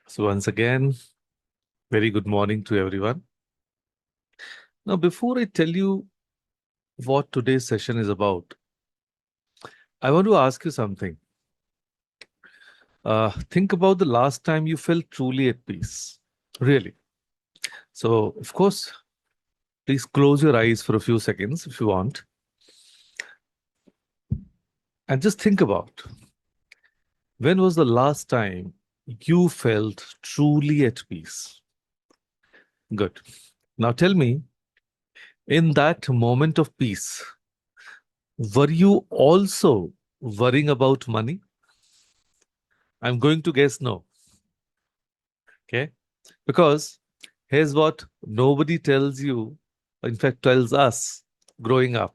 So, once again, very good morning to everyone. Now, before I tell you what today's session is about, I want to ask you something. Think about the last time you felt truly at peace. Really. So, of course, please close your eyes for a few seconds if you want. And just think about when was the last time you felt truly at peace? Good. Now, tell me, in that moment of peace, were you also worrying about money? I'm going to guess no. Okay. Because here's what nobody tells you, in fact, tells us growing up.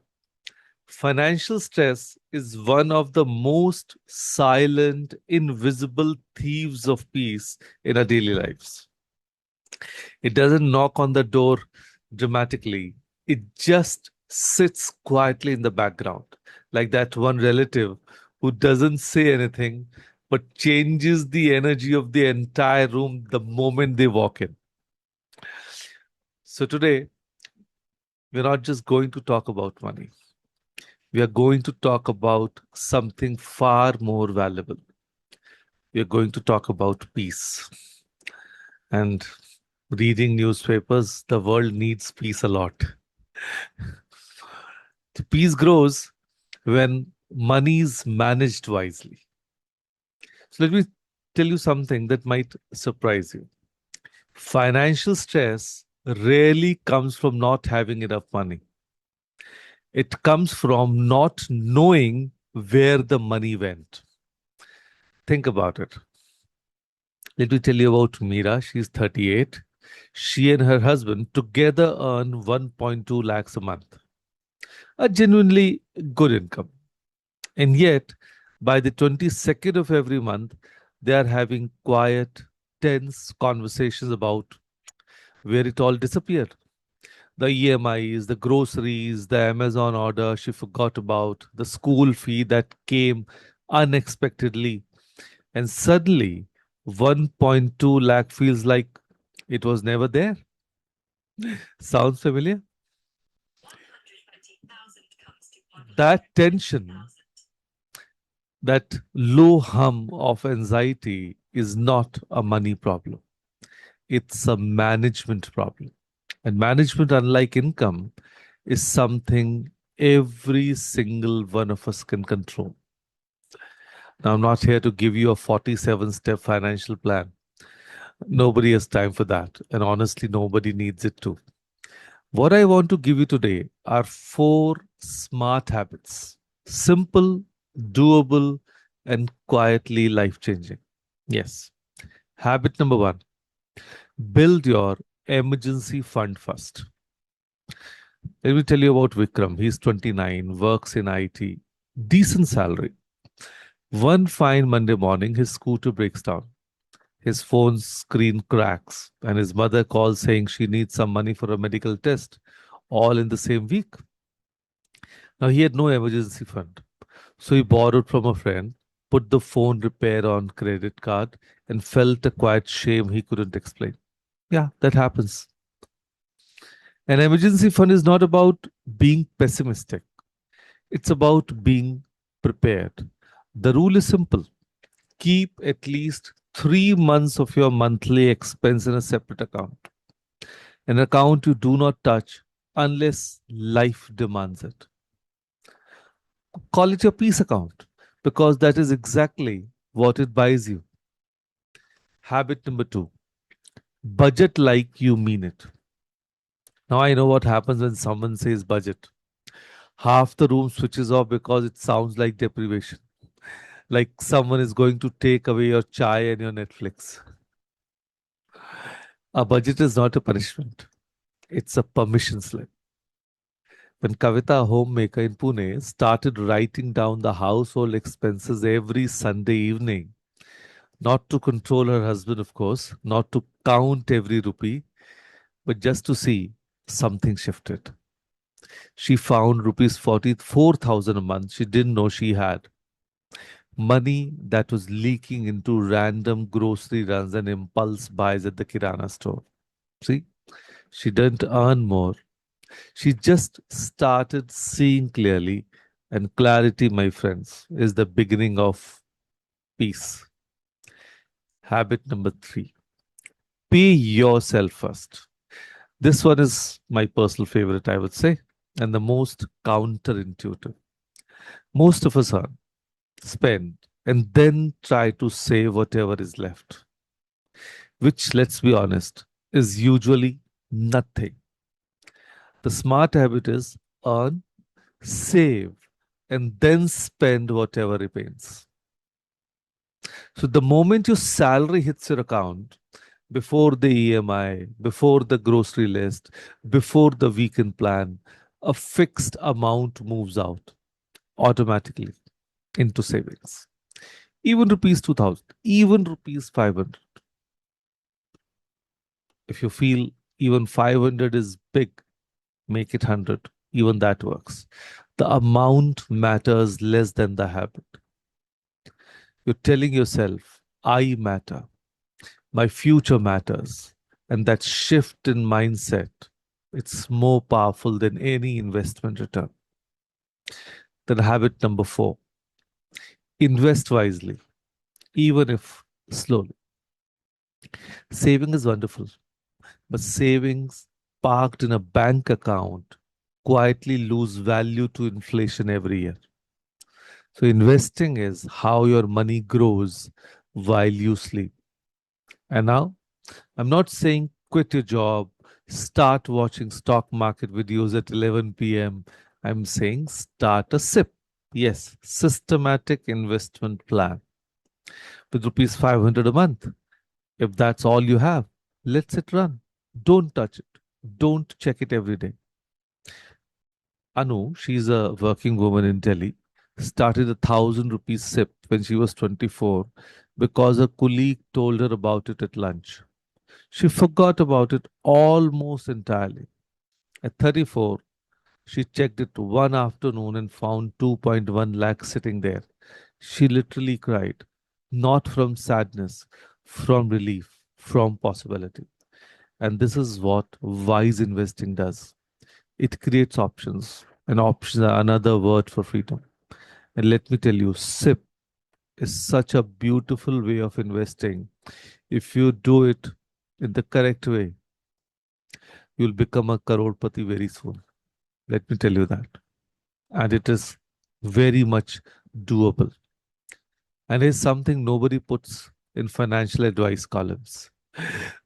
Financial stress is one of the most silent, invisible thieves of peace in our daily lives. It doesn't knock on the door dramatically, it just sits quietly in the background, like that one relative who doesn't say anything but changes the energy of the entire room the moment they walk in. So today, we're not just going to talk about money. We are going to talk about something far more valuable. We are going to talk about peace. And reading newspapers, the world needs peace a lot. The peace grows when money is managed wisely. So let me tell you something that might surprise you. Financial stress rarely comes from not having enough money. It comes from not knowing where the money went. Think about it. Let me tell you about Meera. She's 38. She and her husband together earn 1.2 lakhs a month, a genuinely good income. And yet, by the 22nd of every month, they are having quiet, tense conversations about where it all disappeared. The EMIs, the groceries, the Amazon order she forgot about, the school fee that came unexpectedly. And suddenly, 1.2 lakh feels like it was never there. Sounds familiar? That tension, that low hum of anxiety is not a money problem. It's a management problem. And management, unlike income, is something every single one of us can control. Now, I'm not here to give you a 47-step financial plan. Nobody has time for that. And honestly, nobody needs it to. What I want to give you today are four smart habits. Simple, doable, and quietly life changing. Yes. Habit number one, build your emergency fund first. Let me tell you about Vikram. He's 29, works in IT, decent salary. One fine Monday morning, his scooter breaks down. His phone's screen cracks, and his mother calls saying she needs some money for a medical test, all in the same week. Now, he had no emergency fund, so he borrowed from a friend, put the phone repair on credit card, and felt a quiet shame he couldn't explain. Yeah, that happens. An emergency fund is not about being pessimistic, it's about being prepared. The rule is simple: keep at least 3 months of your monthly expense in a separate account, an account you do not touch unless life demands it. Call it your peace account because that is exactly what it buys you. Habit number two, budget like you mean it. Now, I know what happens when someone says budget. Half the room switches off because it sounds like deprivation, like someone is going to take away your chai and your Netflix. A budget is not a punishment, it's a permission slip. When Kavita, a homemaker in Pune, started writing down the household expenses every Sunday evening, not to control her husband, of course, not to count every rupee, but just to see, something shifted. She found rupees 44,000 a month she didn't know she had. Money that was leaking into random grocery runs and impulse buys at the Kirana store. See, she didn't earn more. She just started seeing clearly. And clarity, my friends, is the beginning of peace. Habit number three, pay yourself first. This one is my personal favorite, I would say, and the most counterintuitive. Most of us earn, spend, and then try to save whatever is left, which, let's be honest, is usually nothing. The smart habit is earn, save, and then spend whatever remains. So the moment your salary hits your account, before the EMI, before the grocery list, before the weekend plan, a fixed amount moves out automatically into savings. Even rupees 2000, even rupees 500. If you feel even 500 is big, make it 100. Even that works. The amount matters less than the habit. You're telling yourself, I matter, my future matters. And that shift in mindset, it's more powerful than any investment return. Then habit number four, invest wisely, even if slowly. Saving is wonderful, but savings parked in a bank account quietly lose value to inflation every year. So investing is how your money grows while you sleep. And now I'm not saying quit your job, start watching stock market videos at 11 p.m. I'm saying start a SIP. Yes, systematic investment plan with rupees 500 a month. If that's all you have, let it run. Don't touch it. Don't check it every day. Anu, she's a working woman in Delhi, started a 1,000 rupees SIP when she was 24 because a colleague told her about it at lunch. She forgot about it almost entirely. At 34, she checked it one afternoon and found 2.1 lakh sitting there. She literally cried, not from sadness, from relief, from possibility. And this is what wise investing does. It creates options, and options are another word for freedom. And let me tell you, SIP is such a beautiful way of investing. If you do it in the correct way, you'll become a crorepati very soon. Let me tell you that. And it is very much doable. And it's something nobody puts in financial advice columns.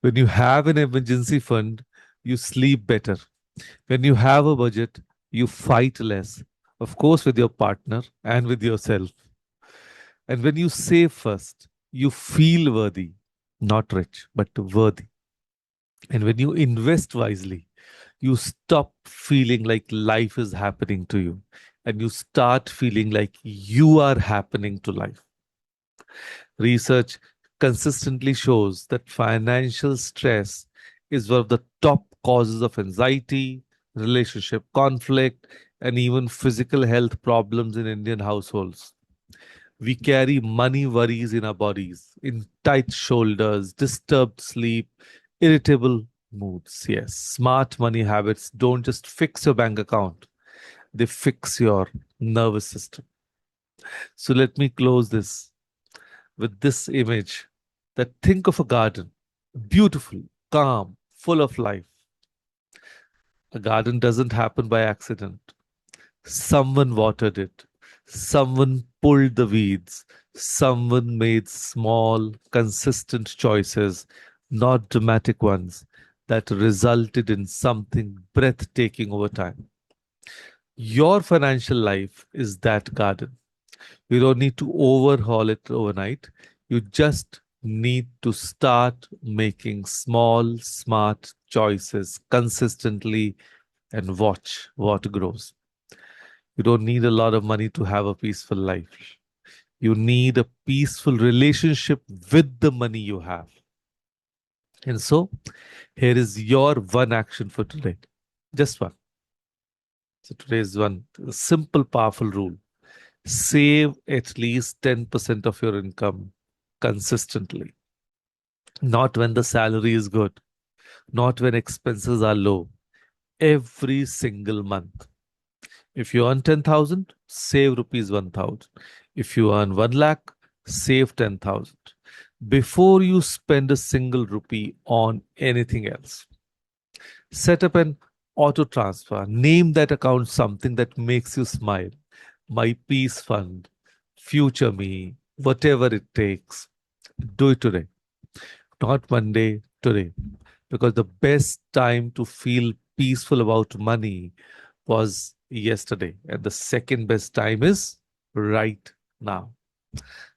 When you have an emergency fund, you sleep better. When you have a budget, you fight less, of course, with your partner and with yourself. And when you save first, you feel worthy, not rich, but worthy. And when you invest wisely, you stop feeling like life is happening to you and you start feeling like you are happening to life. Research consistently shows that financial stress is one of the top causes of anxiety, relationship conflict, and even physical health problems in Indian households. We carry money worries in our bodies, in tight shoulders, disturbed sleep, irritable moods. Yes, smart money habits don't just fix your bank account, they fix your nervous system. So let me close this with this image that think of a garden, beautiful, calm, full of life. A garden doesn't happen by accident. Someone watered it. Someone pulled the weeds. Someone made small, consistent choices, not dramatic ones, that resulted in something breathtaking over time. Your financial life is that garden. You don't need to overhaul it overnight. You just need to start making small, smart choices consistently and watch what grows. You don't need a lot of money to have a peaceful life. You need a peaceful relationship with the money you have. And so, here is your one action for today. Just one. So, today's one simple, powerful rule: Save at least 10% of your income consistently. Not when the salary is good, not when expenses are low. Every single month. If you earn 10,000, save rupees 1,000. If you earn 1 lakh, save 10,000 before you spend a single rupee on anything else. Set up an auto transfer. Name that account something that makes you smile. My peace fund, future me, whatever it takes. Do it today, not Monday, today. Because the best time to feel peaceful about money was yesterday. And the second best time is right now.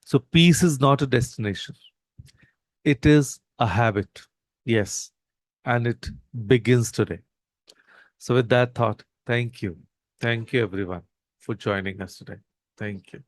So peace is not a destination, it is a habit. Yes. And it begins today. So, with that thought, thank you. Thank you, everyone, for joining us today. Thank you.